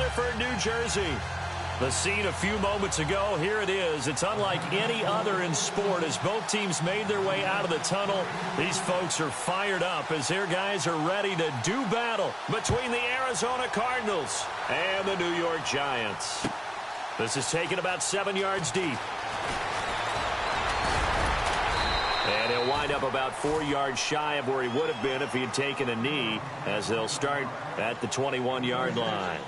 Rutherford, New Jersey. The scene a few moments ago, here it is. It's unlike any other in sport as both teams made their way out of the tunnel. These folks are fired up as their guys are ready to do battle between the Arizona Cardinals and the New York Giants. This is taken about 7 yards deep. And he'll wind up about 4 yards shy of where he would have been if he had taken a knee, as they'll start at the 21-yard line.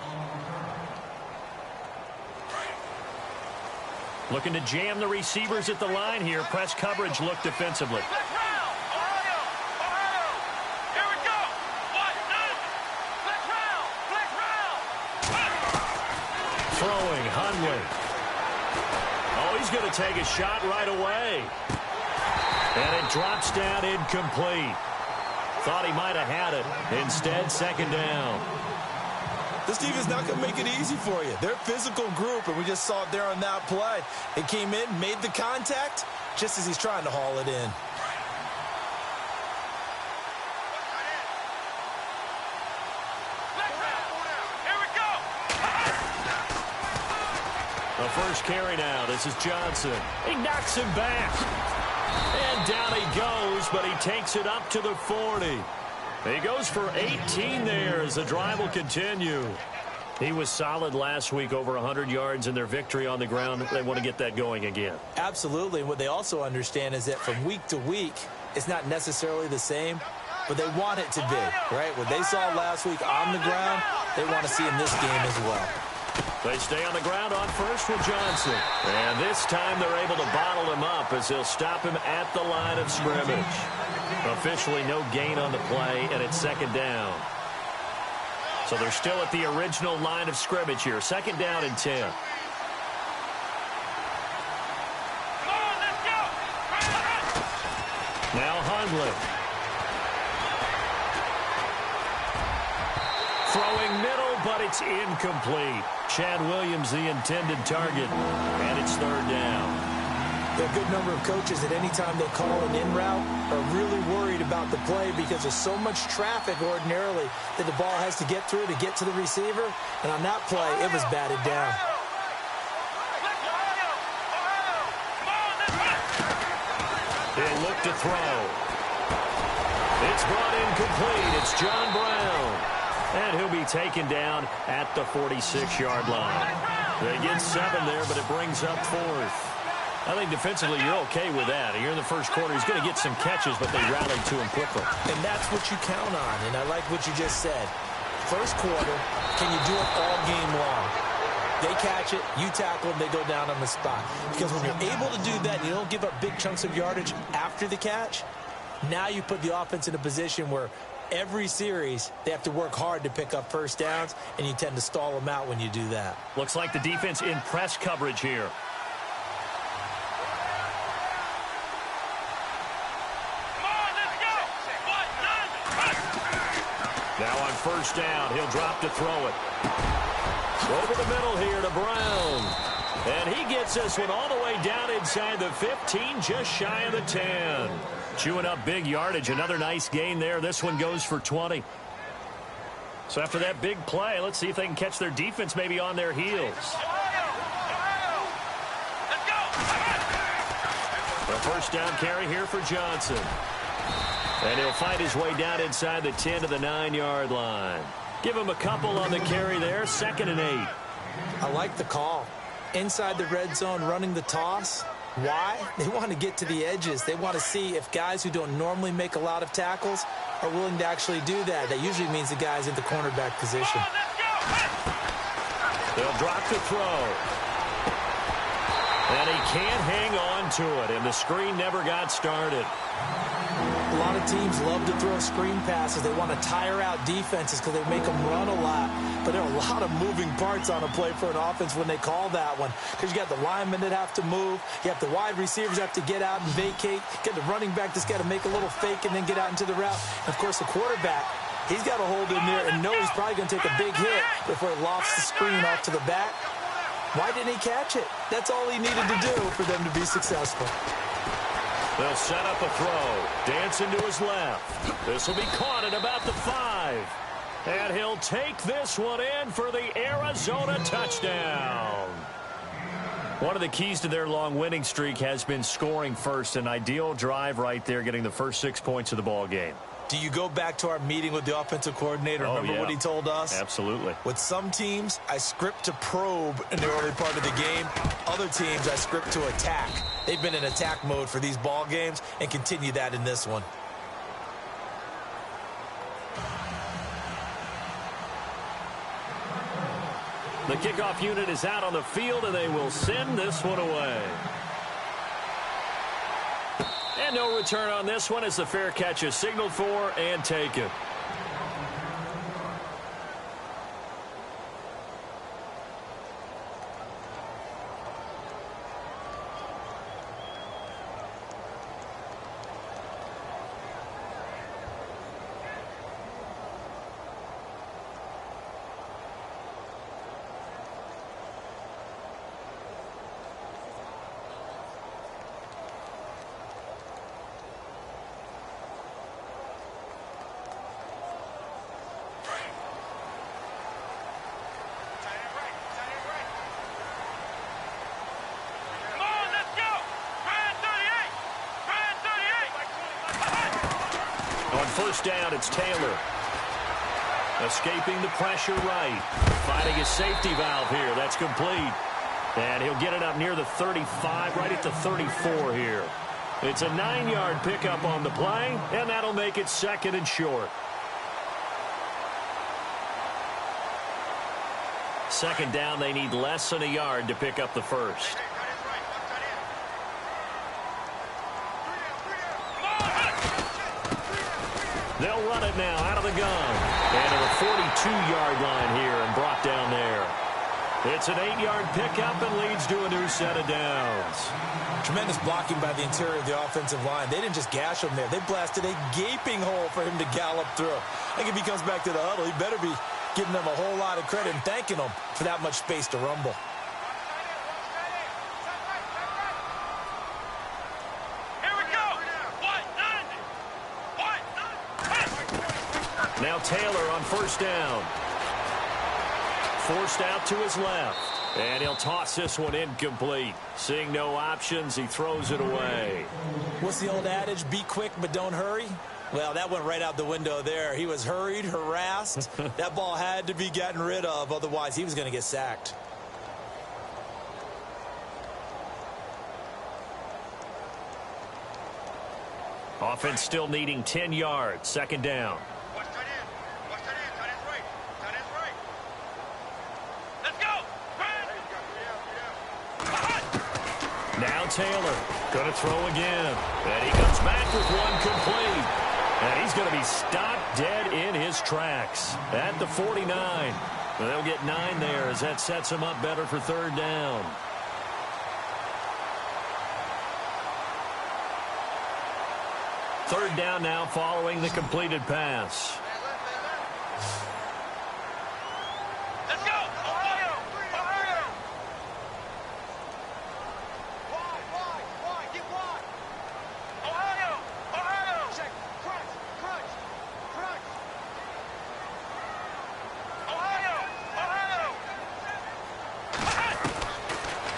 Looking to jam the receivers at the line here. Press coverage look defensively. Throwing, Hundley. Oh, he's going to take a shot right away. And it drops down incomplete. Thought he might have had it. Instead, second down. This team is not going to make it easy for you. They're a physical group, and we just saw it there on that play. It came in, made the contact, just as he's trying to haul it in. The first carry now. This is Johnson. He knocks him back. And down he goes, but he takes it up to the 40. He goes for 18 there as the drive will continue. He was solid last week, over 100 yards in their victory on the ground. They want to get that going again. Absolutely. What they also understand is that from week to week, it's not necessarily the same, but they want it to be, right? What they saw last week on the ground, they want to see in this game as well. They stay on the ground on first with Johnson. And this time they're able to bottle him up as they'll stop him at the line of scrimmage. Officially no gain on the play, and it's second down. So they're still at the original line of scrimmage here. Second down and 10. Now Hundley. Throwing middle, but it's incomplete. Chad Williams, the intended target, and it's third down. A good number of coaches at any time they call an in route are really worried about the play because there's so much traffic ordinarily that the ball has to get through to get to the receiver. And on that play, it was batted down. They look to throw. It's brought in complete. It's John Brown. And he'll be taken down at the 46-yard line. They get 7 there, but it brings up fourth. I think defensively you're okay with that. You're in the first quarter. He's going to get some catches, but they rallied to him quickly. And that's what you count on, and I like what you just said. First quarter, can you do it all game long? They catch it, you tackle them, they go down on the spot. Because when you're able to do that, you don't give up big chunks of yardage after the catch, now you put the offense in a position where every series they have to work hard to pick up first downs, and you tend to stall them out when you do that. Looks like the defense in press coverage here. Now on first down, he'll drop to throw it. Over the middle here to Brown. And he gets this one all the way down inside the 15, just shy of the 10. Chewing up big yardage. Another nice gain there. This one goes for 20. So after that big play, let's see if they can catch their defense maybe on their heels. The first down carry here for Johnson. And he'll find his way down inside the 10 to the 9-yard line. Give him a couple on the carry there. 2nd and 8. I like the call. Inside the red zone, running the toss. Why? They want to get to the edges. They want to see if guys who don't normally make a lot of tackles are willing to actually do that. That usually means the guy's in the cornerback position. They'll drop to throw. And he can't hang on to it, and the screen never got started. A lot of teams love to throw screen passes. They want to tire out defenses because they make them run a lot. But there are a lot of moving parts on a play for an offense when they call that one. Because you got the linemen that have to move. You have the wide receivers have to get out and vacate. You got the running back that's got to make a little fake and then get out into the route. And of course, the quarterback, he's got to hold in there and know he's probably going to take a big hit before he lofts the screen off to the back. Why didn't he catch it? That's all he needed to do for them to be successful. They'll set up a throw. Dancing to his left. This will be caught at about the 5. And he'll take this one in for the Arizona touchdown. One of the keys to their long winning streak has been scoring first. An ideal drive right there, getting the first 6 points of the ball game. Do you go back to our meeting with the offensive coordinator? Remember what he told us? Absolutely. With some teams, I script to probe in the early part of the game. Other teams, I script to attack. They've been in attack mode for these ball games and continue that in this one. The kickoff unit is out on the field, and they will send this one away. And no return on this one as the fair catch is signaled for and taken. First down, it's Taylor. Escaping the pressure right. Finding his safety valve here. That's complete. And he'll get it up near the 35, right at the 34 here. It's a 9-yard pickup on the play, and that'll make it second and short. Second down, they need less than a yard to pick up the first. They'll run it now out of the gun. And to the 42-yard line here and brought down there. It's an 8-yard pickup and leads to a new set of downs. Tremendous blocking by the interior of the offensive line. They didn't just gash him there. They blasted a gaping hole for him to gallop through. I think if he comes back to the huddle, he better be giving them a whole lot of credit and thanking them for that much space to rumble. Now Taylor on first down. Forced out to his left. And he'll toss this one incomplete. Seeing no options, he throws it away. What's the old adage? Be quick, but don't hurry? Well, that went right out the window there. He was hurried, harassed. That ball had to be gotten rid of. Otherwise, he was going to get sacked. Offense still needing 10 yards. Second down. Now Taylor going to throw again. And he comes back with one complete. And he's going to be stopped dead in his tracks at the 49. They'll get 9 there as that sets him up better for third down. Third down now following the completed pass.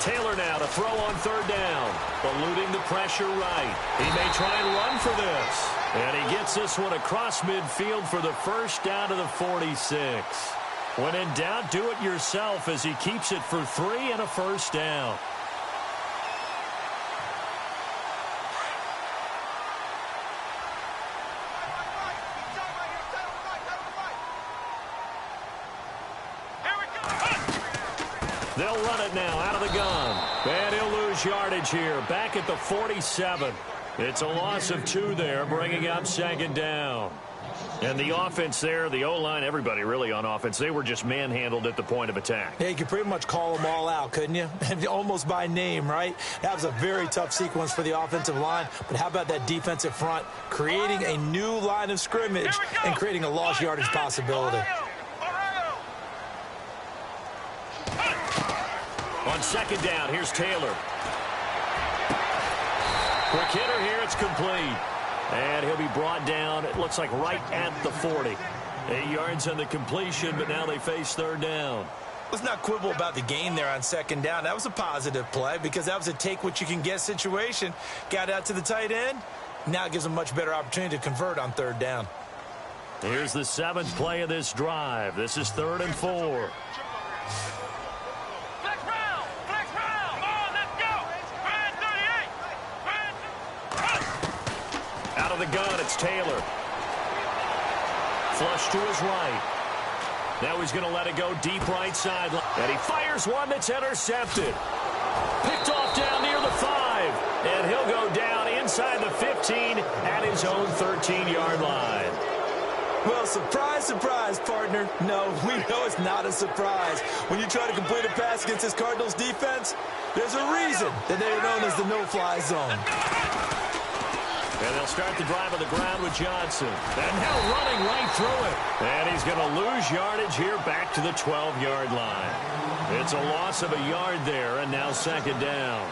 Taylor now to throw on third down. Eluding the pressure right. He may try and run for this. And he gets this one across midfield for the first down to the 46. When in doubt, do it yourself as he keeps it for 3 and a first down. They'll run it now out of the gun. And he'll lose yardage here. Back at the 47. It's a loss of 2 there, bringing up second down. And the offense there, the O-line, everybody really on offense, they were just manhandled at the point of attack. Yeah, you could pretty much call them all out, couldn't you? Almost by name, right? That was a very tough sequence for the offensive line. But how about that defensive front creating a new line of scrimmage and creating a lost yardage possibility? On second down, here's Taylor. Quick hitter here, it's complete. And he'll be brought down, it looks like right at the 40. 8 yards on the completion, but now they face third down. Let's not quibble about the gain there on second down. That was a positive play because that was a take-what-you-can-get situation. Got out to the tight end. Now it gives them a much better opportunity to convert on third down. Here's the 7th play of this drive. This is 3rd and 4. Out of the gun, it's Taylor. Flush to his right. Now he's going to let it go deep right side. And he fires one that's intercepted. Picked off down near the 5. And he'll go down inside the 15 at his own 13-yard line. Well, surprise, surprise, partner. No, we know it's not a surprise. When you try to complete a pass against this Cardinals defense, there's a reason that they are known as the no-fly zone. And they'll start the drive on the ground with Johnson. And now running right through it. And he's going to lose yardage here back to the 12-yard line. It's a loss of a yard there, and now second down.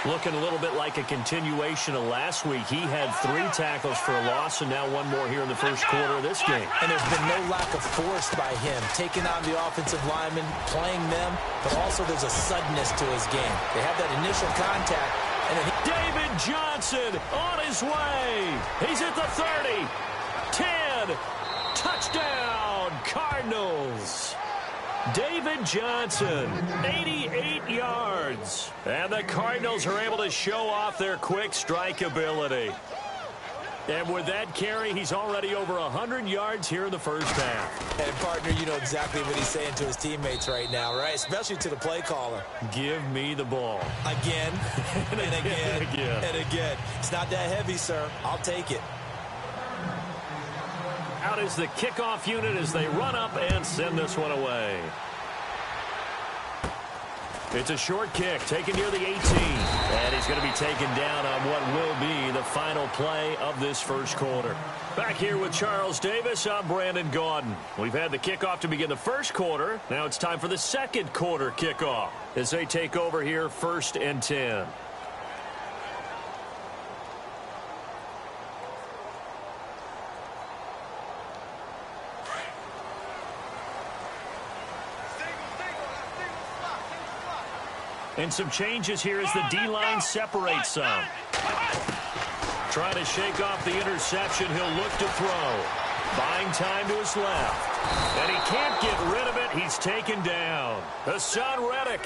Looking a little bit like a continuation of last week. He had 3 tackles for a loss, and now one more here in the first quarter of this game. And there's been no lack of force by him, taking on the offensive linemen, playing them, but also there's a suddenness to his game. They have that initial contact, and then David Johnson on his way. He's at the 30, 10, touchdown, Cardinals. David Johnson, 88 yards. And the Cardinals are able to show off their quick strike ability. And with that carry, he's already over 100 yards here in the first half. And, partner, you know exactly what he's saying to his teammates right now, right? Especially to the play caller. Give me the ball. Again, and again, and again. It's not that heavy, sir. I'll take it. Out is the kickoff unit as they run up and send this one away. It's a short kick taken near the 18. And he's going to be taken down on what will be the final play of this first quarter. Back here with Charles Davis, I'm Brandon Gaudin. We've had the kickoff to begin the first quarter. Now it's time for the second quarter kickoff as they take over here 1st and 10. And some changes here as the D-line separates some. Trying to shake off the interception. He'll look to throw. Buying time to his left. And he can't get rid of it. He's taken down. Hassan Reddick,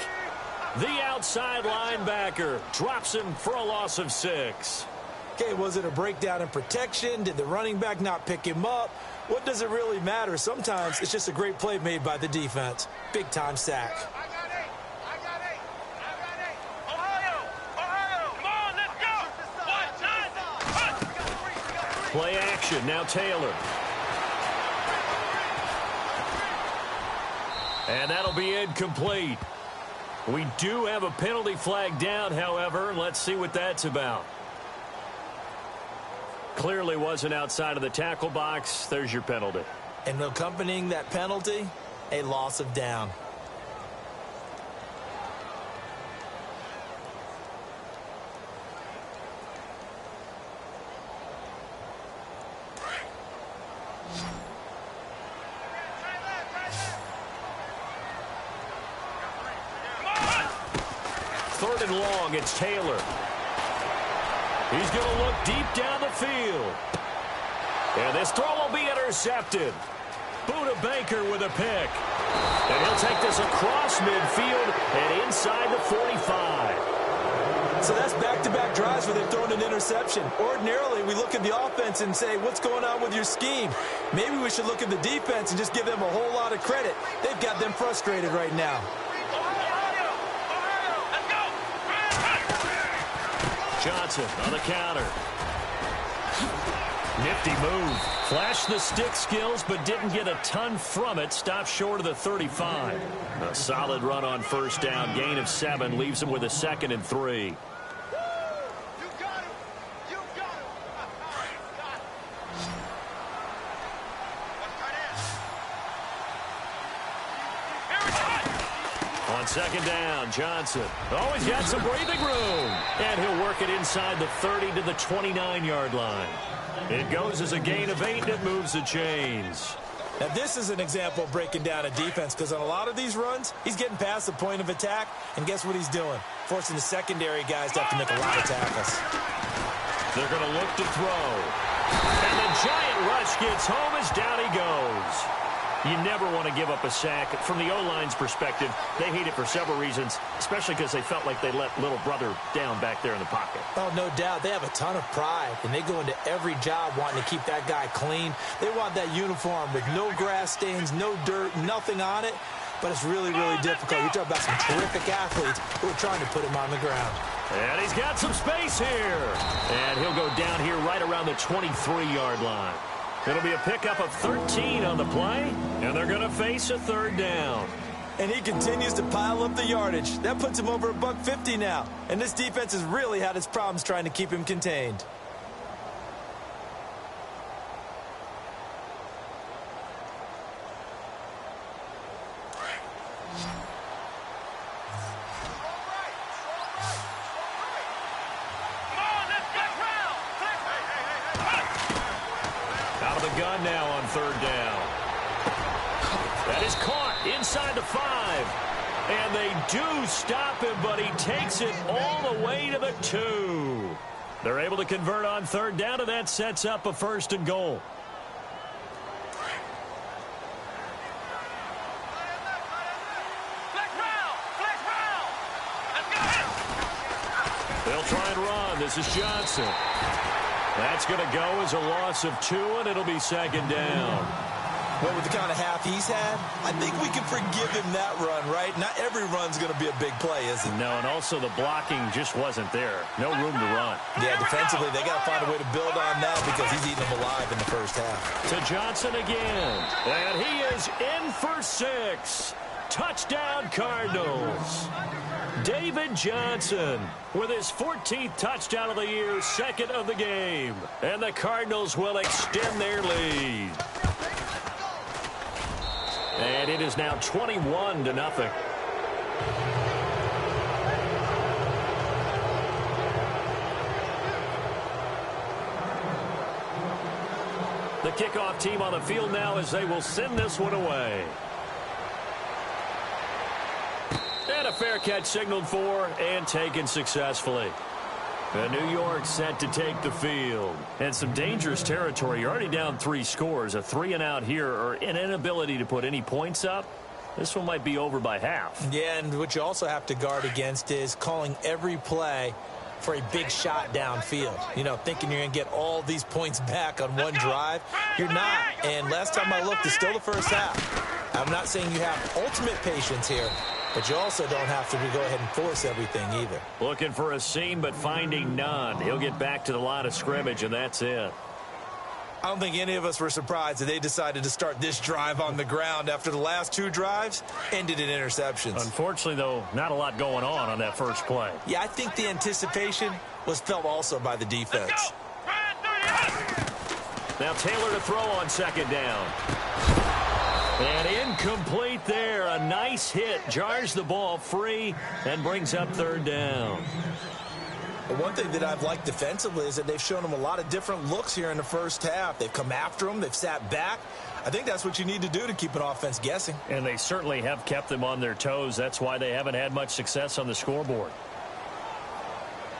the outside linebacker, drops him for a loss of 6. Okay, was it a breakdown in protection? Did the running back not pick him up? What does it really matter? Sometimes it's just a great play made by the defense. Big-time sack. Play action, now Taylor. And that'll be incomplete. We do have a penalty flag down, however. Let's see what that's about. Clearly wasn't outside of the tackle box. There's your penalty. And accompanying that penalty, a loss of down. Third and long, it's Taylor. He's going to look deep down the field. And this throw will be intercepted. Buda Baker with a pick. And he'll take this across midfield and inside the 45. So that's back-to-back drives where they've thrown an interception. Ordinarily, we look at the offense and say, what's going on with your scheme? Maybe we should look at the defense and just give them a whole lot of credit. They've got them frustrated right now. Johnson on the counter. Nifty move. Flashed the stick skills, but didn't get a ton from it. Stopped short of the 35. A solid run on first down. Gain of 7 leaves him with a 2nd and 3. On second down, Johnson. Oh, he's got some breathing room. And he'll work it inside the 30 to the 29-yard line. It goes as a gain of 8, and it moves the chains. Now, this is an example of breaking down a defense because on a lot of these runs, he's getting past the point of attack, and guess what he's doing? Forcing the secondary guys to have to make a lot of tackles. They're going to look to throw. And the giant rush gets home as down he goes. You never want to give up a sack. From the O-line's perspective, they hate it for several reasons, especially because they felt like they let little brother down back there in the pocket. Oh, no doubt. They have a ton of pride, and they go into every job wanting to keep that guy clean. They want that uniform with no grass stains, no dirt, nothing on it. But it's really, really difficult. You're talking about some terrific athletes who are trying to put him on the ground. And he's got some space here. And he'll go down here right around the 23-yard line. It'll be a pickup of 13 on the play, and they're going to face a third down. And he continues to pile up the yardage. That puts him over $150 now. And this defense has really had its problems trying to keep him contained. Gun now on third down. That is caught inside the 5. And they do stop him, but he takes it all the way to the 2. They're able to convert on third down, and that sets up a 1st and goal. They'll try and run. This is Johnson. That's going to go as a loss of 2, and it'll be 2nd down. Well, with the kind of half he's had, I think we can forgive him that run, right? Not every run's going to be a big play, is it? No, and also the blocking just wasn't there. No room to run. Yeah, defensively, they got to find a way to build on that because he's eating them alive in the first half. To Johnson again, and he is in for 6. Touchdown, Cardinals. David Johnson with his 14th touchdown of the year, 2nd of the game. And the Cardinals will extend their lead. And it is now 21-0. The kickoff team on the field now as they will send this one away. And a fair catch signaled for and taken successfully. And New York set to take the field. And some dangerous territory. You're already down 3 scores. A 3-and-out here or an inability to put any points up. This one might be over by half. Yeah, and what you also have to guard against is calling every play for a big shot downfield. You know, thinking you're going to get all these points back on one drive. You're not. And last time I looked, it's still the first half. I'm not saying you have ultimate patience here, but you also don't have to go ahead and force everything either. Looking for a seam, but finding none. He'll get back to the line of scrimmage, and that's it. I don't think any of us were surprised that they decided to start this drive on the ground after the last 2 drives ended in interceptions. Unfortunately, though, not a lot going on that first play. Yeah, I think the anticipation was felt also by the defense. Now Taylor to throw on 2nd down. And incomplete there. A nice hit. Jars the ball free and brings up 3rd down. But one thing that I've liked defensively is that they've shown them a lot of different looks here in the first half. They've come after them. They've sat back. I think that's what you need to do to keep an offense guessing. And they certainly have kept them on their toes. That's why they haven't had much success on the scoreboard.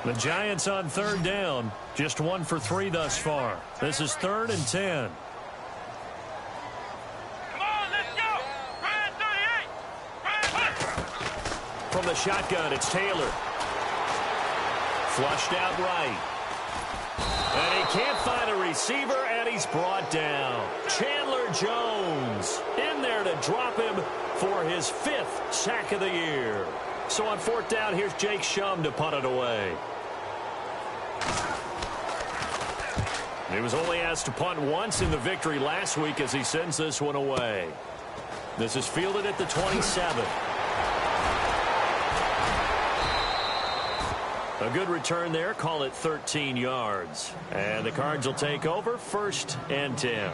The Giants on 3rd down. Just 1 for 3 thus far. This is 3rd and 10. From the shotgun, it's Taylor. Flushed out right. And he can't find a receiver, and he's brought down. Chandler Jones in there to drop him for his 5th sack of the year. So on 4th down, here's Jake Shum to punt it away. He was only asked to punt once in the victory last week as he sends this one away. This is fielded at the 27. A good return there. Call it 13 yards. And the Cards will take over 1st and 10.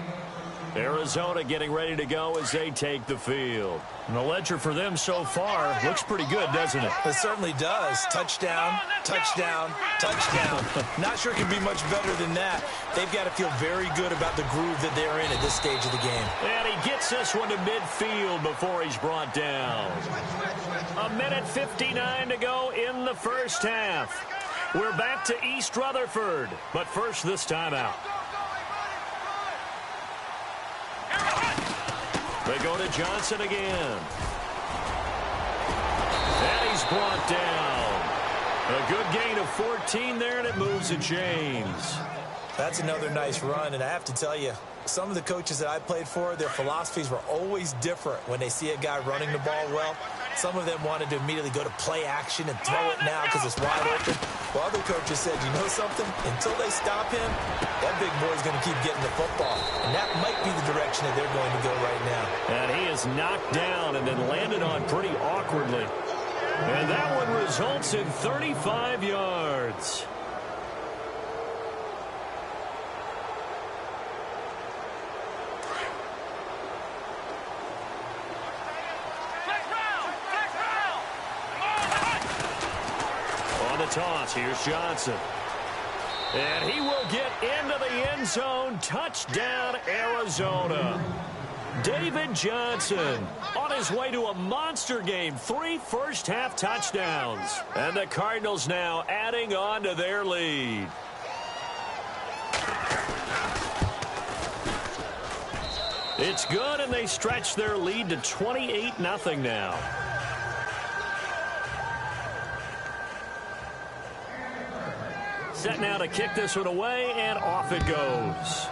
Arizona getting ready to go as they take the field. And the ledger for them so far looks pretty good, doesn't it? It certainly does. Touchdown, touchdown, touchdown. Not sure it can be much better than that. They've got to feel very good about the groove that they're in at this stage of the game. And he gets this one to midfield before he's brought down. 1:59 to go in the first half. We're back to East Rutherford, but first this timeout. They go to Johnson again. And he's brought down. A good gain of 14 there, and it moves the chains. That's another nice run, and I have to tell you, some of the coaches that I played for, their philosophies were always different when they see a guy running the ball well. Some of them wanted to immediately go to play action and throw it now because it's wide open. While other coaches said, you know something? Until they stop him, that big boy's going to keep getting the football. And that might be the direction that they're going to go right now. And he is knocked down and then landed on pretty awkwardly. And that one results in 35 yards. Toss. Here's Johnson. And he will get into the end zone. Touchdown, Arizona. David Johnson on his way to a monster game. 3 first-half touchdowns. And the Cardinals now adding on to their lead. It's good, and they stretch their lead to 28-0 now. Set now to kick this one away, and off it goes.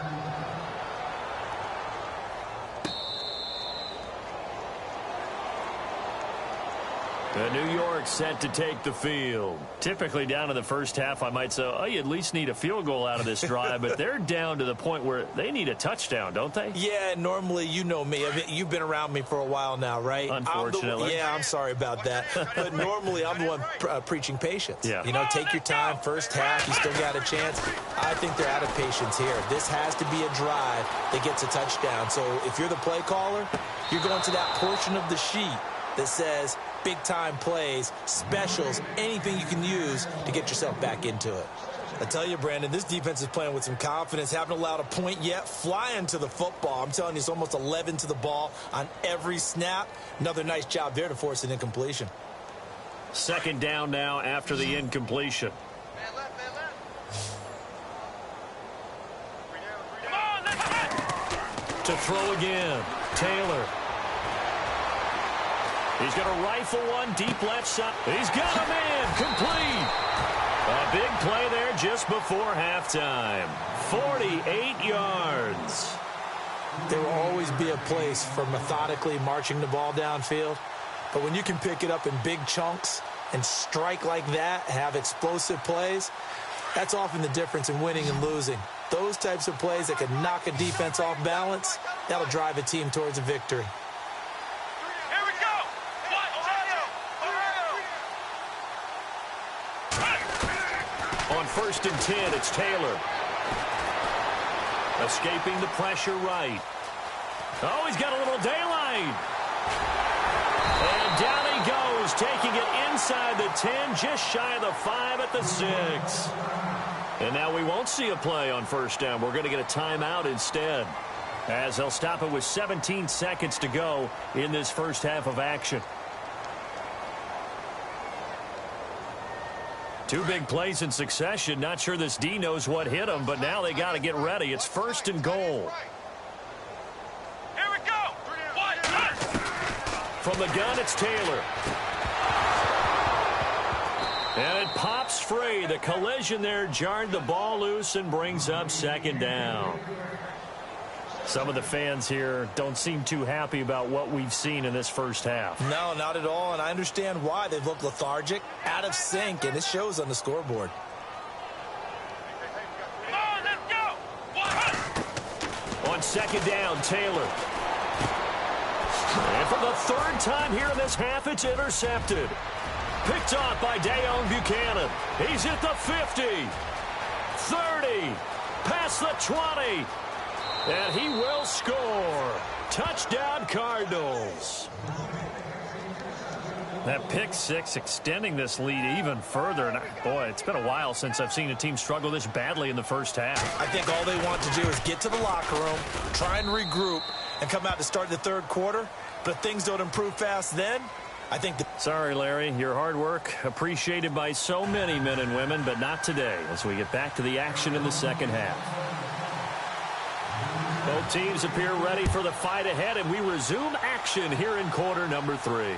And New York set to take the field. Typically down in the first half, I might say, oh, you at least need a field goal out of this drive, but they're down to the point where they need a touchdown, don't they? Yeah, normally, you know me. I mean, you've been around me for a while now, right? Unfortunately. I'm sorry about that. But normally, I'm the one preaching patience. Yeah. You know, take your time, first half, you still got a chance. I think they're out of patience here. This has to be a drive that gets a touchdown. So if you're the play caller, you're going to that portion of the sheet that says big-time plays, specials, anything you can use to get yourself back into it. I tell you, Brandon, this defense is playing with some confidence. Haven't allowed a point yet. Flying to the football. I'm telling you, it's almost 11 to the ball on every snap. Another nice job there to force an incompletion. Second down now after the incompletion. To throw again, Taylor. He's going to rifle one deep left side. He's got him in. Complete. A big play there just before halftime. 48 yards. There will always be a place for methodically marching the ball downfield. But when you can pick it up in big chunks and strike like that, have explosive plays, that's often the difference in winning and losing. Those types of plays that can knock a defense off balance, that'll drive a team towards a victory. On 1st and 10, it's Taylor. Escaping the pressure right. Oh, he's got a little daylight. And down he goes, taking it inside the 10, just shy of the 5 at the 6. And now we won't see a play on 1st down. We're going to get a timeout instead, as they'll stop it with 17 seconds to go in this first half of action. 2 big plays in succession. Not sure this D knows what hit him, but now they got to get ready. It's 1st and goal. Here we go. From the gun, it's Taylor. And it pops free. The collision there jarred the ball loose and brings up 2nd down. Some of the fans here don't seem too happy about what we've seen in this first half. No, not at all, and I understand why. They've looked lethargic, out of sync, and it shows on the scoreboard. Come on, let's go. On 2nd down, Taylor. And for the 3rd time here in this half, it's intercepted. Picked off by Dayon Buchanan. He's at the 50, 30, past the 20. And he will score. Touchdown, Cardinals. That pick six extending this lead even further. And boy, it's been a while since I've seen a team struggle this badly in the first half. I think all they want to do is get to the locker room, try and regroup, and come out to start the third quarter. But if things don't improve fast then, I think... Sorry, Larry. Your hard work appreciated by so many men and women, but not today as we get back to the action in the second half. Both teams appear ready for the fight ahead, and we resume action here in quarter number 3.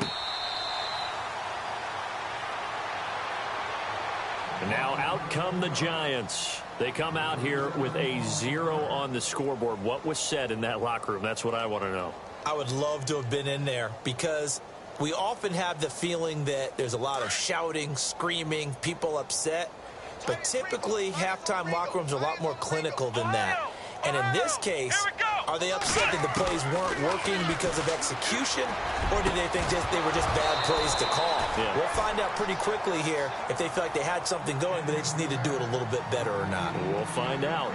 And now out come the Giants. They come out here with a 0 on the scoreboard. What was said in that locker room? That's what I want to know. I would love to have been in there because we often have the feeling that there's a lot of shouting, screaming, people upset. But typically, halftime locker rooms are a lot more clinical than that. And in this case, are they upset that the plays weren't working because of execution, or do they think they were just bad plays to call? Yeah. We'll find out pretty quickly here if they feel like they had something going, but they just need to do it a little bit better or not. We'll find out.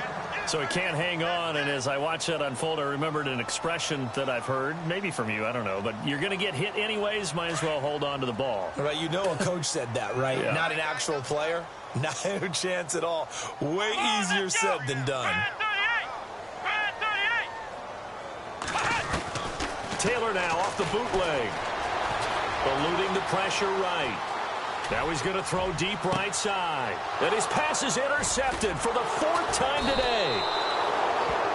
So he can't hang on, and as I watch that unfold, I remembered an expression that I've heard, maybe from you, I don't know, but you're going to get hit anyways, might as well hold on to the ball. Right, you know a coach said that, right? Yeah. Not an actual player? Not a chance at all. Way easier said than done. Taylor now off the bootleg. Eluding the pressure right. Now he's going to throw deep right side. And his pass is intercepted for the 4th time today.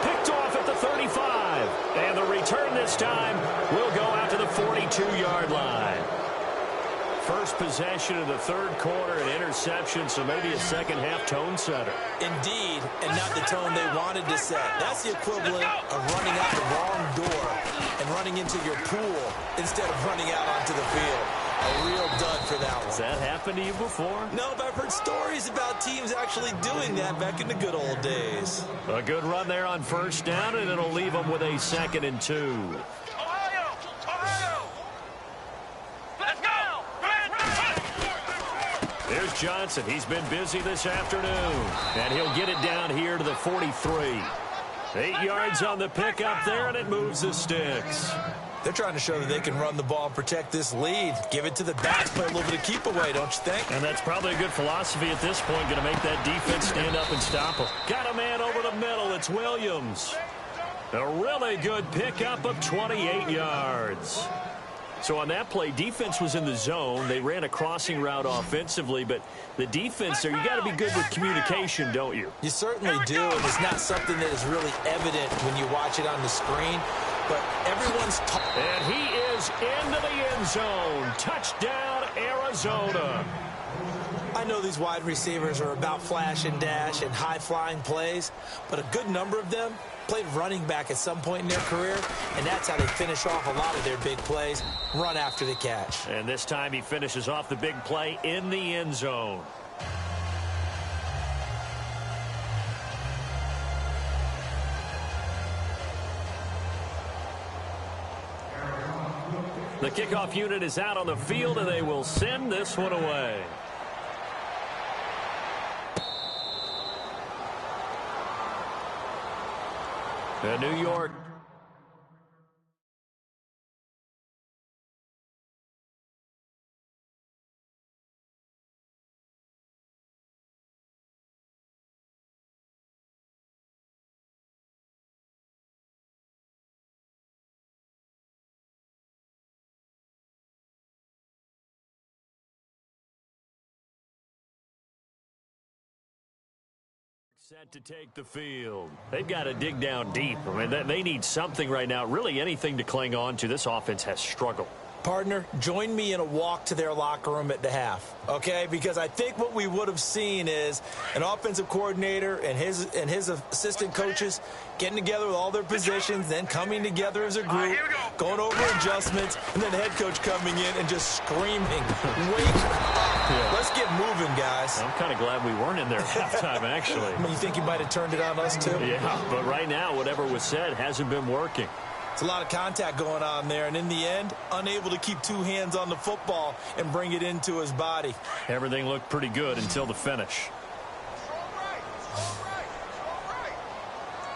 Picked off at the 35. And the return this time will go out to the 42-yard line. First possession of the third quarter, an interception, so maybe a second-half tone setter. Indeed, and not the tone they wanted to set. That's the equivalent of running out the wrong door and running into your pool instead of running out onto the field. A real dud for that one. Has that happened to you before? No, but I've heard stories about teams actually doing that back in the good old days. A good run there on first down, and it'll leave them with a 2nd and 2. There's Johnson. He's been busy this afternoon. And he'll get it down here to the 43. 8 yards on the pickup there, and it moves the sticks. They're trying to show that they can run the ball and protect this lead. Give it to the backs, play a little bit of keep away, don't you think? And that's probably a good philosophy at this point, going to make that defense stand up and stop them. Got a man over the middle. It's Williams. A really good pickup of 28 yards. So on that play, defense was in the zone. They ran a crossing route offensively, but the defense there, you got to be good with communication, don't you? You certainly do, and it's not something that is really evident when you watch it on the screen, but everyone's... And he is into the end zone. Touchdown, Arizona. I know these wide receivers are about flash and dash and high-flying plays, but a good number of them played running back at some point in their career, and that's how they finish off a lot of their big plays, run after the catch. And this time he finishes off the big play in the end zone. The kickoff unit is out on the field, and they will send this one away. New York. Set to take the field. They've got to dig down deep. I mean, they need something right now, really anything to cling on to. This offense has struggled. Partner, join me in a walk to their locker room at the half, okay? Because I think what we would have seen is an offensive coordinator and his assistant coaches getting together with all their positions, then coming together as a group, going over adjustments, and then the head coach coming in and just screaming, wake up. Yeah. Let's get moving, guys. I'm kind of glad we weren't in there at halftime, actually. You think you might have turned it on us, too? Yeah, but right now, whatever was said hasn't been working. It's a lot of contact going on there, and in the end, unable to keep two hands on the football and bring it into his body. Everything looked pretty good until the finish.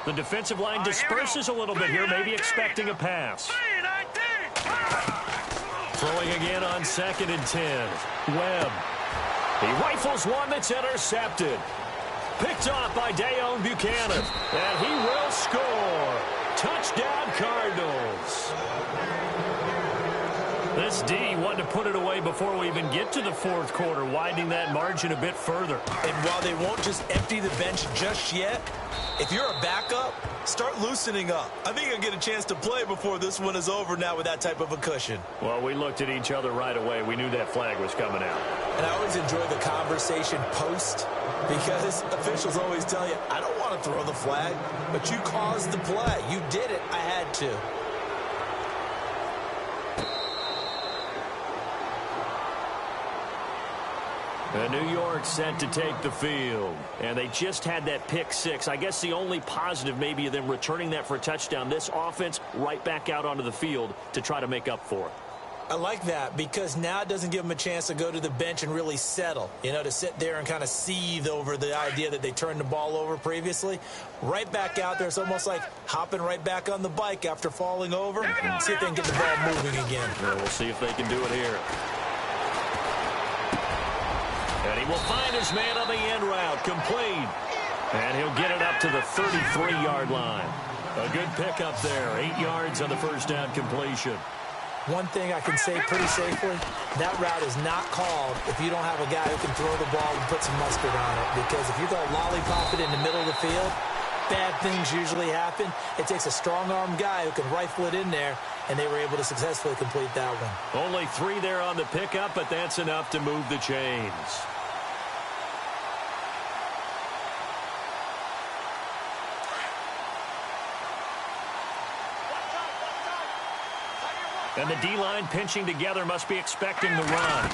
The defensive line disperses a little bit here, maybe expecting a pass. Throwing again on 2nd and 10. Webb. He rifles one that's intercepted. Picked off by Dayon Buchanan. And he will score. Touchdown, Cardinals. This D wanted to put it away before we even get to the 4th quarter, widening that margin a bit further. And while they won't just empty the bench just yet, if you're a backup, start loosening up. I think you'll get a chance to play before this one is over now with that type of a cushion. Well, we looked at each other right away. We knew that flag was coming out. And I always enjoy the conversation post because officials always tell you, I don't want to throw the flag, but you caused the play. You did it. I had to. And New York set to take the field. And they just had that pick 6. I guess the only positive maybe of them returning that for a touchdown. This offense right back out onto the field to try to make up for it. I like that because now it doesn't give them a chance to go to the bench and really settle, to sit there and kind of seethe over the idea that they turned the ball over previously. Right back out there, it's almost like hopping right back on the bike after falling over. See if they can get the ball moving again. Yeah, we'll see if they can do it here. And he will find his man on the end route, complete. And he'll get it up to the 33-yard line. A good pickup there, 8 yards on the first down completion. One thing I can say pretty safely, that route is not called if you don't have a guy who can throw the ball and put some mustard on it. Because if you go lollipop it in the middle of the field, bad things usually happen. It takes a strong-arm guy who can rifle it in there, and they were able to successfully complete that one. Only 3 there on the pickup, but that's enough to move the chains. And the D-line pinching together must be expecting the run.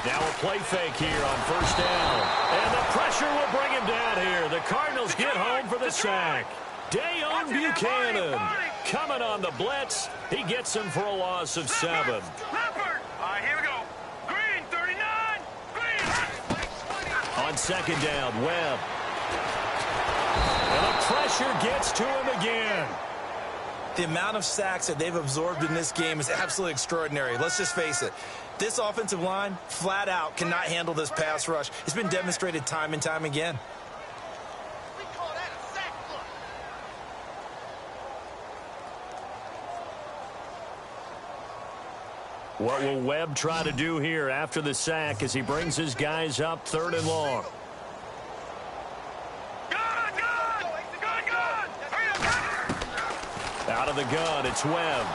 Now a play fake here on first down. And the pressure will bring him down here. The Cardinals get home for the sack. Dayon Buchanan coming on the blitz. He gets him for a loss of 7. Leopard! All right, here we go. Green, 39. Green. On 2nd down, Webb. And the pressure gets to him again. The amount of sacks that they've absorbed in this game is absolutely extraordinary. Let's just face it. This offensive line, flat out, cannot handle this pass rush. It's been demonstrated time and time again. We call that a sack look. What will Webb try to do here after the sack as he brings his guys up 3rd and long? Out of the gun, it's Webb.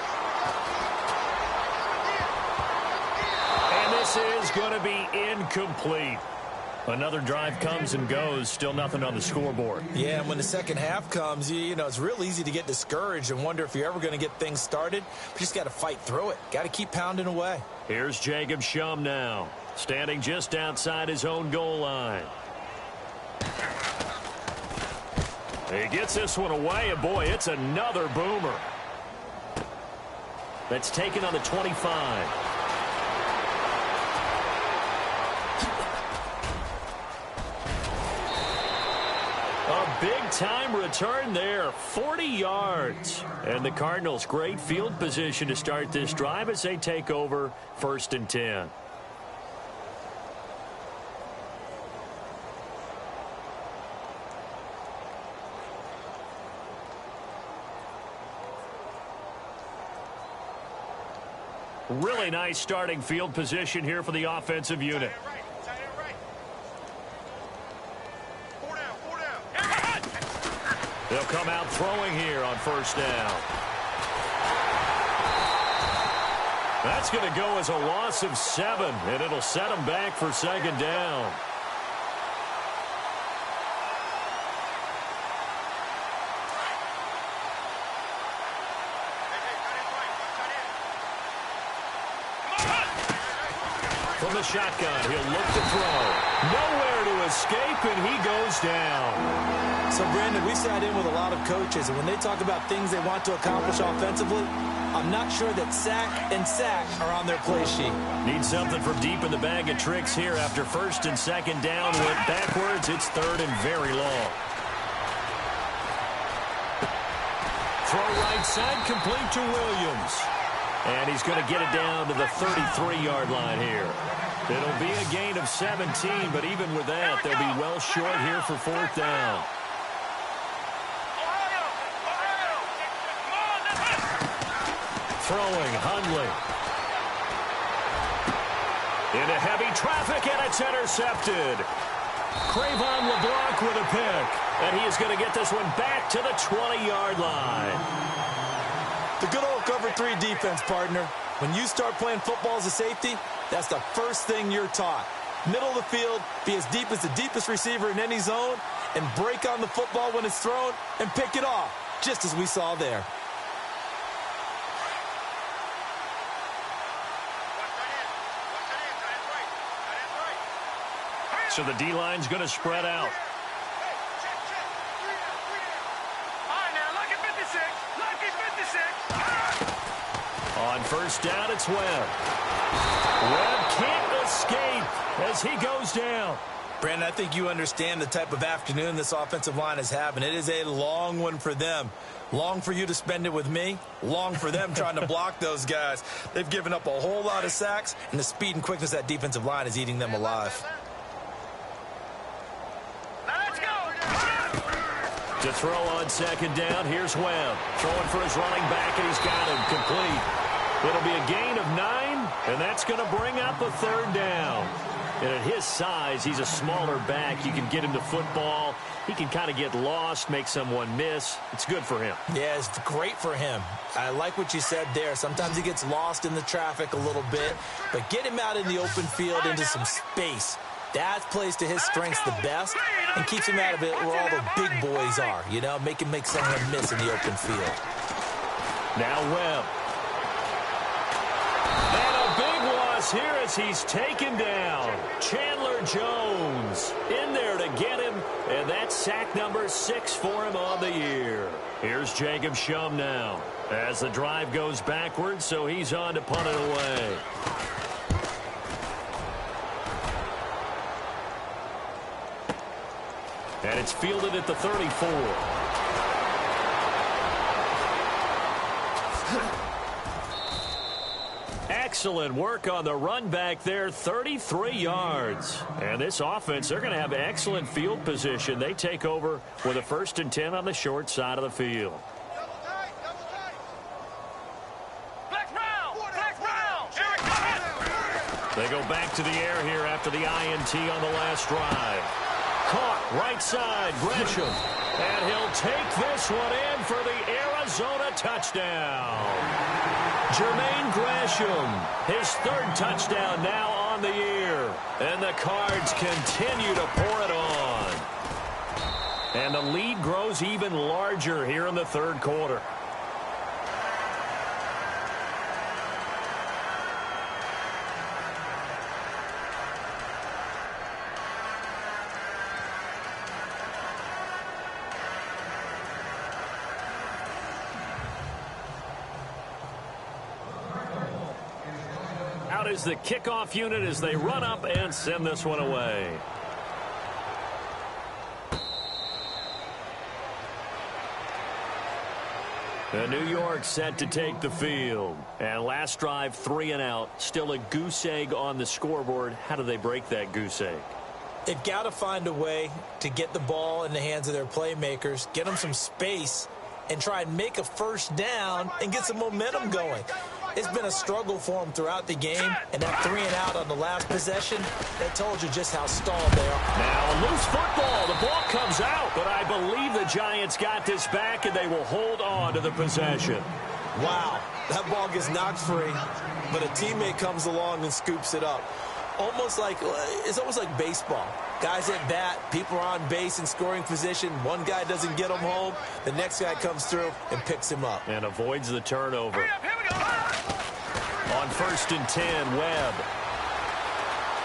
And this is going to be incomplete. Another drive comes and goes, still nothing on the scoreboard. Yeah, and when the second half comes, it's real easy to get discouraged and wonder if you're ever going to get things started. You just got to fight through it. Got to keep pounding away. Here's Jacob Shum now, standing just outside his own goal line. He gets this one away, and boy, it's another boomer. That's taken on the 25. A big-time return there, 40 yards. And the Cardinals, great field position to start this drive as they take over 1st and 10. Really nice starting field position here for the offensive unit. They'll come out throwing here on first down. That's going to go as a loss of 7, and it'll set them back for 2nd down. From the shotgun, he'll look to throw. Nowhere to escape, and he goes down. So, Brandon, we sat in with a lot of coaches, and when they talk about things they want to accomplish offensively, I'm not sure that sack and sack are on their play sheet. Need something from deep in the bag of tricks here after 1st and 2nd down. Went backwards. It's 3rd and very long. Throw right side, complete to Williams. And he's going to get it down to the 33-yard line here. It'll be a gain of 17, but even with that, they'll be well short here for fourth down. Throwing, Hundley. Into heavy traffic, and it's intercepted. Crayvon LeBlanc with a pick. And he is going to get this one back to the 20-yard line. The good old cover 3 defense, partner. When you start playing football as a safety, that's the first thing you're taught. Middle of the field, be as deep as the deepest receiver in any zone, and break on the football when it's thrown and pick it off, just as we saw there. So the D-line's going to spread out. On first down, it's Webb. Webb can't escape as he goes down. Brandon, I think you understand the type of afternoon this offensive line is having. It is a long one for them. Long for you to spend it with me. Long for them trying to block those guys. They've given up a whole lot of sacks, and the speed and quickness of that defensive line is eating them alive. To throw on second down, here's Webb. Throwing for his running back, and he's got him complete. It'll be a gain of 9, and that's going to bring up a third down. And at his size, he's a smaller back. You can get him to football. He can kind of get lost, make someone miss. It's good for him. Yeah, it's great for him. I like what you said there. Sometimes he gets lost in the traffic a little bit, but get him out in the open field into some space. That plays to his strengths the best and keeps him out of it where all the big boys are. You know, make him make someone miss in the open field. Now Webb. And a big loss here as he's taken down. Chandler Jones in there to get him, and that's sack number 6 for him on the year. Here's Jacob Shum now as the drive goes backwards, so he's on to punt it away. And it's fielded at the 34. Excellent work on the run back there, 33 yards. And this offense, they're going to have excellent field position. They take over with a 1st and 10 on the short side of the field. They go back to the air here after the INT on the last drive. Caught right side, Gresham. And he'll take this one in for the Arizona touchdown. Jermaine Gresham, his 3rd touchdown now on the year. And the Cards continue to pour it on. And the lead grows even larger here in the 3rd quarter. Out is the kickoff unit as they run up and send this one away. And New York set to take the field. And last drive, 3 and out. Still a goose egg on the scoreboard. How do they break that goose egg? They've got to find a way to get the ball in the hands of their playmakers, get them some space, and try and make a first down and get some momentum going. It's been a struggle for them throughout the game, and that 3 and out on the last possession, that told you just how stalled they are. Now a loose football. The ball comes out, but I believe the Giants got this back, and they will hold on to the possession. Wow, that ball gets knocked free, but a teammate comes along and scoops it up. It's almost like baseball. Guys at bat, people are on base in scoring position. One guy doesn't get him home. The next guy comes through and picks him up. And avoids the turnover. On 1st and 10, Webb.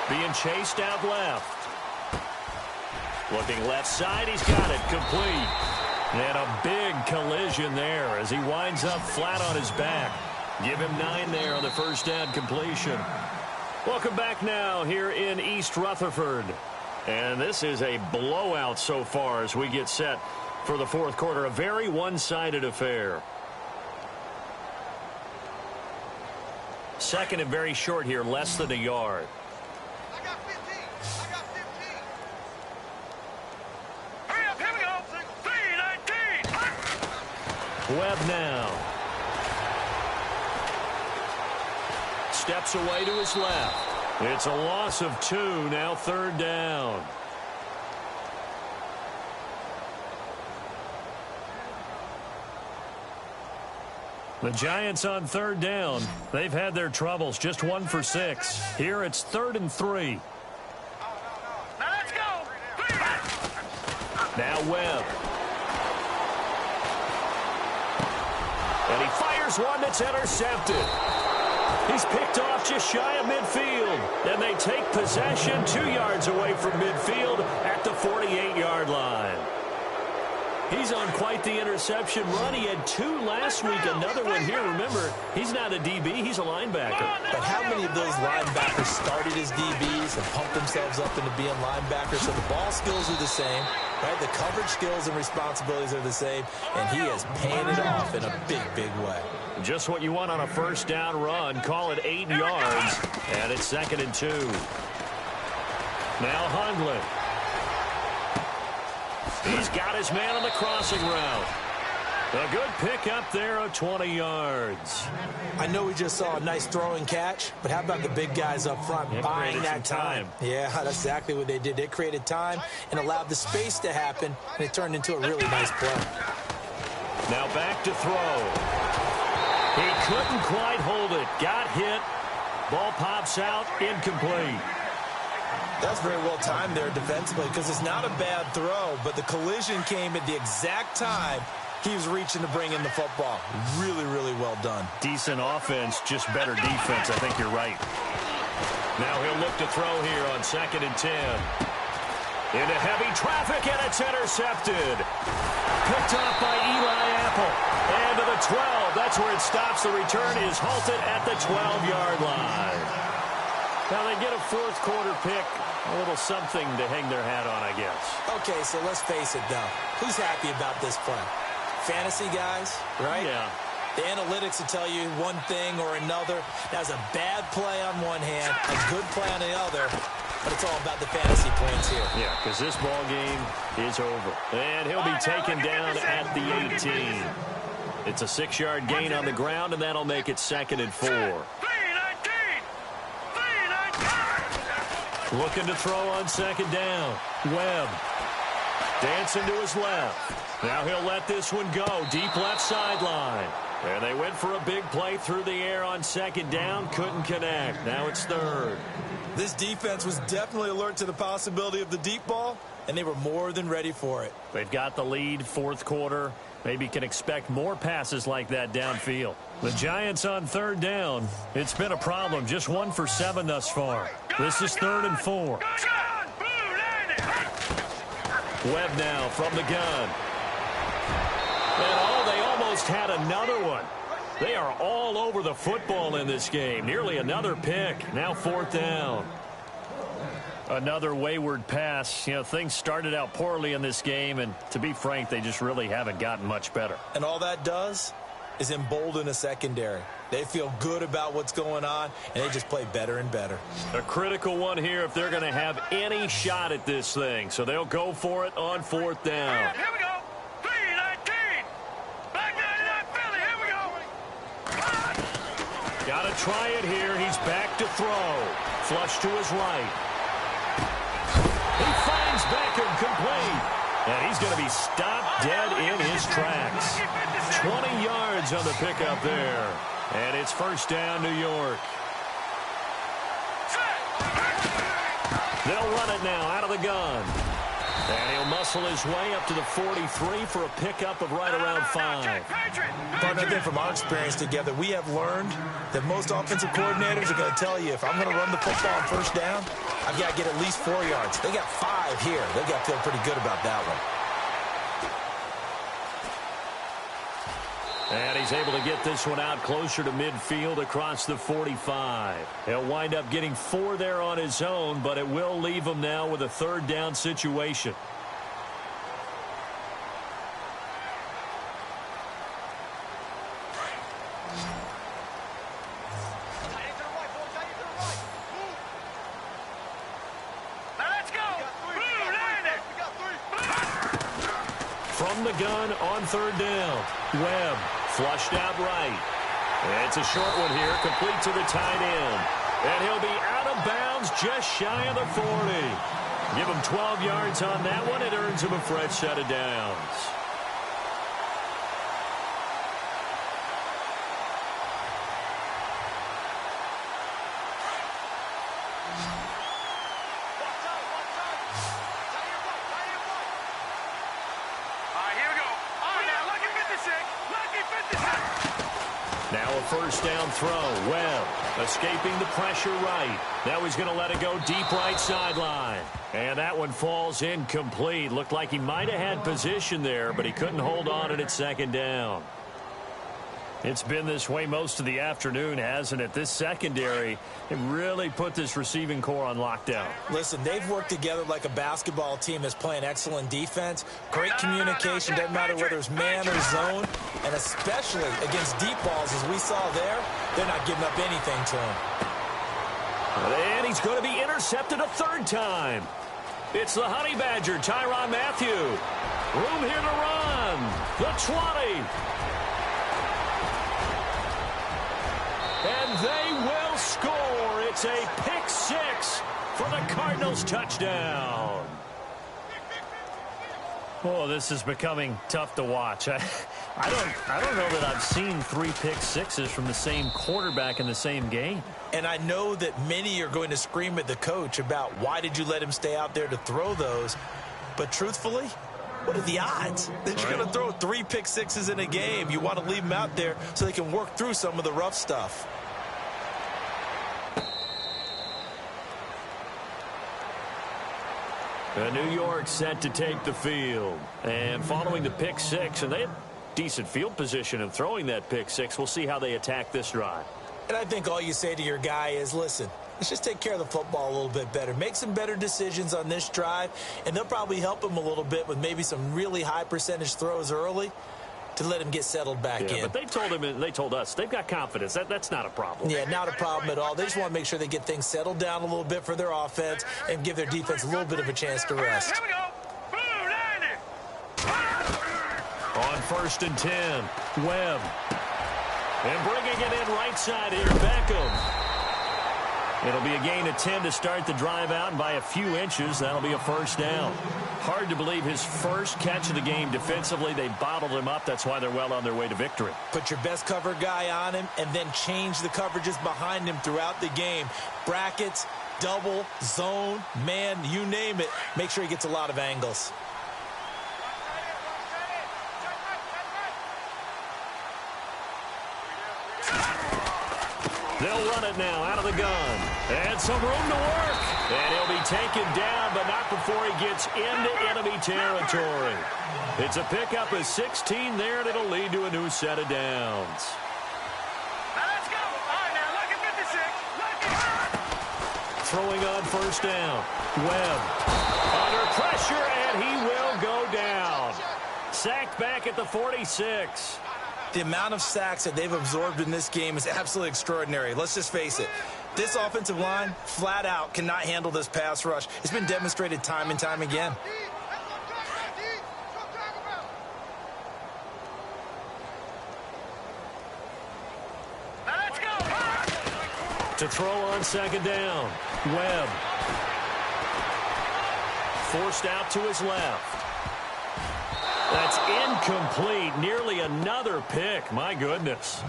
Being chased out left. Looking left side, he's got it. Complete. And a big collision there as he winds up flat on his back. Give him 9 there on the first down completion. Welcome back now here in East Rutherford. And this is a blowout so far as we get set for the fourth quarter. A very one-sided affair. Second and very short here, less than a yard. I got 15. I got 15. Hurry up, here we go. 3-19. Webb now. Steps away to his left. It's a loss of 2, now third down. The Giants on third down. They've had their troubles, just 1 for 6. Here it's 3rd and 3. Now let's go. Now Webb. And he fires one that's intercepted. He's picked off just shy of midfield. And they take possession 2 yards away from midfield at the 48-yard line. He's on quite the interception run. He had 2 last week, another one here. Remember, he's not a DB, he's a linebacker. But how many of those linebackers started as DBs and pumped themselves up into being linebackers? So the ball skills are the same, right? The coverage skills and responsibilities are the same, and he has paid it off in a big, big way. Just what you want on a first down run. Call it 8 yards, and it's 2nd and 2. Now Hundley. He's got his man on the crossing route. A good pickup there of 20 yards. I know we just saw a nice throwing catch, but how about the big guys up front buying that time? Yeah, that's exactly what they did. They created time and allowed the space to happen, and it turned into a really nice play. Now back to throw. He couldn't quite hold it. Got hit. Ball pops out. Incomplete. That's very well timed there defensively because it's not a bad throw, but the collision came at the exact time he was reaching to bring in the football. Really, really well done. Decent offense, just better defense. I think you're right. Now he'll look to throw here on 2nd and 10. Into heavy traffic, and it's intercepted. Picked off by Eli Apple. And to the 12. That's where it stops. The return is halted at the 12-yard line. Now they get a fourth quarter pick. A little something to hang their hat on, I guess. Okay, so let's face it, though. Who's happy about this play? Fantasy guys, right? Yeah. The analytics will tell you one thing or another. That's a bad play on one hand, a good play on the other, but it's all about the fantasy points here. Yeah, because this ball game is over. And he'll be taken down at the 18. It's a 6-yard gain on the ground, and that'll make it 2nd and 4. Looking to throw on 2nd down. Webb. Dancing to his left. Now he'll let this one go. Deep left sideline. And they went for a big play through the air on 2nd down. Couldn't connect. Now it's 3rd. This defense was definitely alert to the possibility of the deep ball, and they were more than ready for it. They've got the lead, fourth quarter. Maybe can expect more passes like that downfield. The Giants on 3rd down. It's been a problem. Just 1 for 7 thus far. This is 3rd and 4. Webb now from the gun. And they almost had another one. They are all over the football in this game. Nearly another pick. Now 4th down. Another wayward pass. You know, things started out poorly in this game, and to be frank, they just really haven't gotten much better. And all that does is embolden a secondary. They feel good about what's going on, and they just play better and better. A critical one here if they're going to have any shot at this thing. So they'll go for it on 4th down. Here we go. 3-19. Back 99 Philly. Here we go. Got to try it here. He's back to throw. Flush to his right. He finds Beckham complete. And he's going to be stopped dead in his tracks. 20 yards on the pickup there. And it's 1st down, New York. They'll run it now out of the gun. And he'll muscle his way up to the 43 for a pickup of right around 5. But I think from our experience together, we have learned that most offensive coordinators are going to tell you, if I'm going to run the football on 1st down, I've got to get at least 4 yards. They got 5 here. They got to feel pretty good about that one. And he's able to get this one out closer to midfield across the 45. He'll wind up getting 4 there on his own, but it will leave him now with a 3rd down situation. From the gun on third down. Webb flushed out right. It's a short one here, complete to the tight end. And he'll be out of bounds just shy of the 40. Give him 12 yards on that one. It earns him a fresh set of downs. Now a first down throw. Webb escaping the pressure right. Now he's going to let it go deep right sideline. And that one falls incomplete. Looked like he might have had position there, but he couldn't hold on at second down. It's been this way most of the afternoon, hasn't it? This secondary, it really put this receiving core on lockdown. Listen, they've worked together like a basketball team that's playing excellent defense. Great communication, doesn't matter whether it's man or zone. And especially against deep balls, as we saw there, they're not giving up anything to him. And he's going to be intercepted a third time. It's the Honey Badger, Tyrann Mathieu. Room here to run. The 20. And they will score. It's a pick six for the Cardinals touchdown. Oh, this is becoming tough to watch. I don't know that I've seen 3 pick sixes from the same quarterback in the same game. And I know that many are going to scream at the coach about why did you let him stay out there to throw those. But truthfully, what are the odds that you're going to throw 3 pick sixes in a game? You want to leave them out there so they can work through some of the rough stuff. New York set to take the field. And following the pick six, and they had decent field position in throwing that pick six. We'll see how they attack this drive. And I think all you say to your guy is, listen, let's just take care of the football a little bit better. Make some better decisions on this drive, and they'll probably help him a little bit with maybe some really high percentage throws early to let him get settled back in. But they told him, and they told us, they've got confidence. That's not a problem. Yeah, not a problem at all. They just want to make sure they get things settled down a little bit for their offense and give their defense a little bit of a chance to rest. Here we go. On 1st and 10, Webb. And bringing it in right side here, Beckham. It'll be a gain of 10 to start the drive out, and by a few inches, that'll be a first down. Hard to believe his first catch of the game defensively. They bottled him up. That's why they're well on their way to victory. Put your best cover guy on him and then change the coverages behind him throughout the game. Brackets, double, zone, man, you name it. Make sure he gets a lot of angles. They'll run it now out of the gun. And some room to work. And he'll be taken down, but not before he gets into enemy territory. It's a pickup of 16 there, and it'll lead to a new set of downs. Now let's go. All right, now look at 56. Throwing on first down. Webb under pressure, and he will go down. Sacked back at the 46. The amount of sacks that they've absorbed in this game is absolutely extraordinary. Let's just face it. This offensive line, flat out, cannot handle this pass rush. It's been demonstrated time and time again. Now let's go. To throw on second down. Webb. Forced out to his left. That's incomplete. Nearly another pick. My goodness.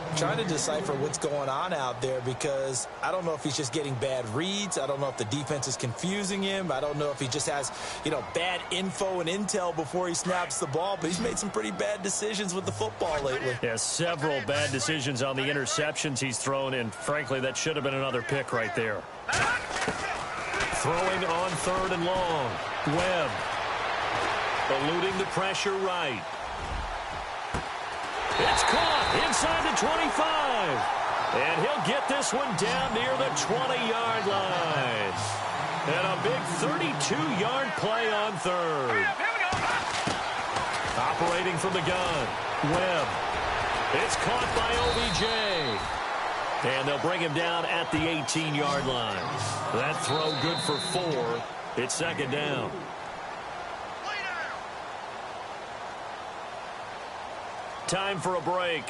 I'm trying to decipher what's going on out there because I don't know if he's just getting bad reads. I don't know if the defense is confusing him. I don't know if he just has, bad info and intel before he snaps the ball. But he's made some pretty bad decisions with the football lately. Yeah, several bad decisions on the interceptions he's thrown in. Frankly, that should have been another pick right there. Throwing on 3rd and long. Webb. Eluding the pressure right. It's caught inside the 25. And he'll get this one down near the 20-yard line. And a big 32-yard play on 3rd. Operating from the gun. Webb. It's caught by OBJ. And they'll bring him down at the 18-yard line. That throw good for 4. It's second down. Time for a break.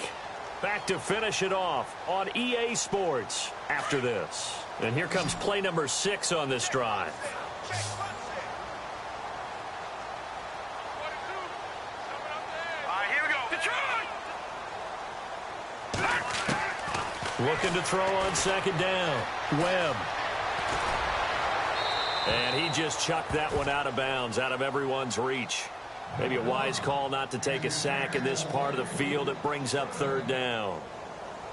Back to finish it off on EA Sports after this. And here comes play number 6 on this drive. Here we go. Detroit! Looking to throw on second down. Webb. And he just chucked that one out of bounds, out of everyone's reach. Maybe a wise call not to take a sack in this part of the field. It brings up third down.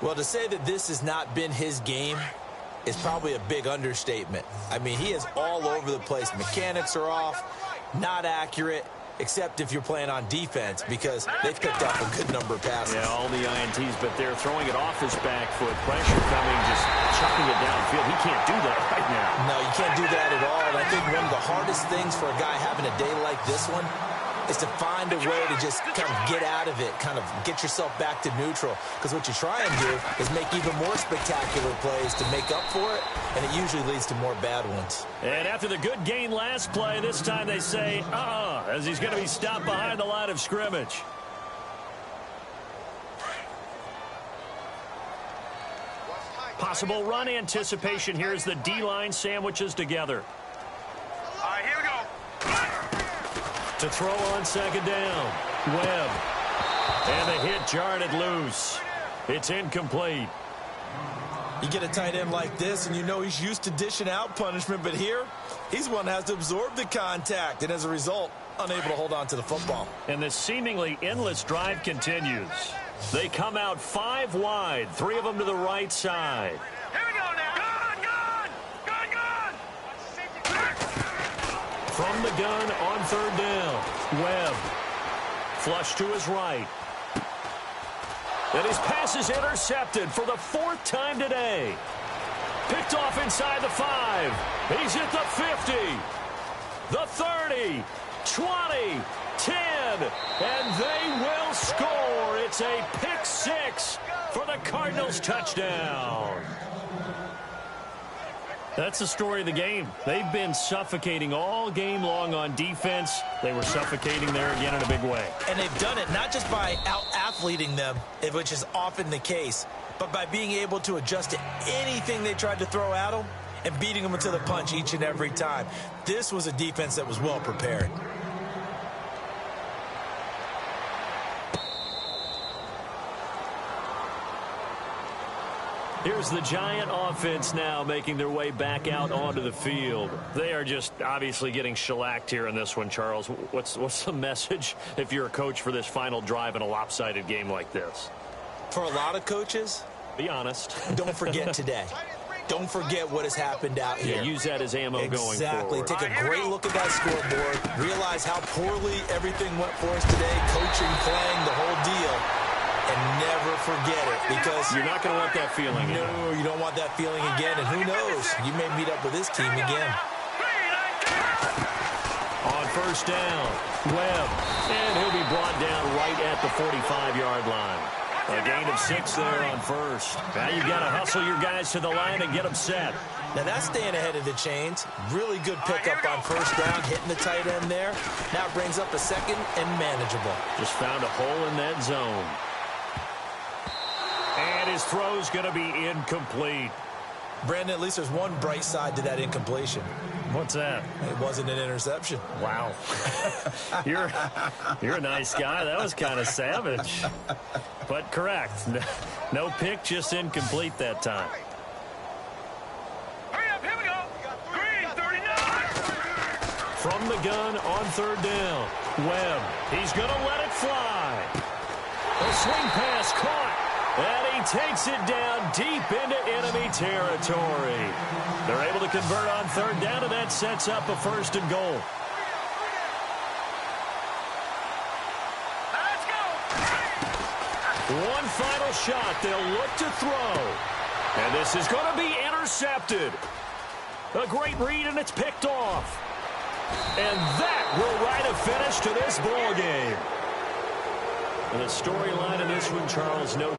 Well, to say that this has not been his game is probably a big understatement. I mean, he is all over the place. Mechanics are off, not accurate, except if you're playing on defense, because they've picked up a good number of passes. Yeah, all the INTs, but they're throwing it off his back foot. Pressure coming, just chucking it downfield. He can't do that right now. No, you can't do that at all. And I think one of the hardest things for a guy having a day like this one is to find a way to just kind of get out of it, kind of get yourself back to neutral. Because what you try and do is make even more spectacular plays to make up for it, and it usually leads to more bad ones. And after the good gain last play, this time they say, as he's going to be stopped behind the line of scrimmage. Possible run anticipation here as the D-line sandwiches together. Here we go. To throw on second down. Webb. And the hit jarred it loose. It's incomplete. You get a tight end like this, and you know he's used to dishing out punishment, but here, he's one that has to absorb the contact, and as a result, unable to hold on to the football. And this seemingly endless drive continues. They come out 5 wide, 3 of them to the right side. Here we go now. Gun! From the gun on third down. Webb. Flush to his right. And his pass is intercepted for the 4th time today. Picked off inside the 5. He's at the 50. The 30. 20. 10. And they will score. It's a pick 6 for the Cardinals touchdown. That's the story of the game. They've been suffocating all game long on defense. They were suffocating there again in a big way. And they've done it not just by out-athleting them, which is often the case, but by being able to adjust to anything they tried to throw at them and beating them to the punch each and every time. This was a defense that was well prepared. Here's the Giant offense now making their way back out onto the field. They are just obviously getting shellacked here in this one, Charles. What's the message if you're a coach for this final drive in a lopsided game like this? For a lot of coaches, be honest. Don't forget today. Don't forget what has happened out here. Yeah, use that as ammo going forward. Exactly. Take a great look at that scoreboard. Realize how poorly everything went for us today. Coaching, playing, the whole deal. And never forget it, because you're not going to want that feeling again. No, you don't want that feeling again. And who knows? You may meet up with this team again. On first down, Webb. And he'll be brought down right at the 45-yard line. A gain of 6 there on first. Now you've got to hustle your guys to the line and get them set. Now that's staying ahead of the chains. Really good pickup on first down, hitting the tight end there. Now it brings up a second and manageable. Just found a hole in that zone. And his throw's going to be incomplete. Brandon, at least there's one bright side to that incompletion. What's that? It wasn't an interception. Wow. You're a nice guy. That was kind of savage. But correct. No pick, just incomplete that time. Hurry up, here we go. Green, 39. From the gun on third down. Webb. He's going to let it fly. A swing pass caught. And he takes it down deep into enemy territory. They're able to convert on third down, and that sets up a 1st and goal. Let's go. One final shot. They'll look to throw. And this is going to be intercepted. A great read, and it's picked off. And that will write a finish to this ball game. And the storyline in this one, Charles, no